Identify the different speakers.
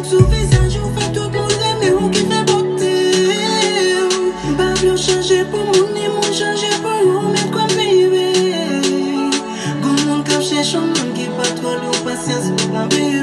Speaker 1: look sou visaj ou fait tout moun reme ou ki fait beauté. Bablo chanje pou moun ni moun chanje pou ou men kom baby. Gon moun kap chèche moun ki pa trop ou patience pou pa baby.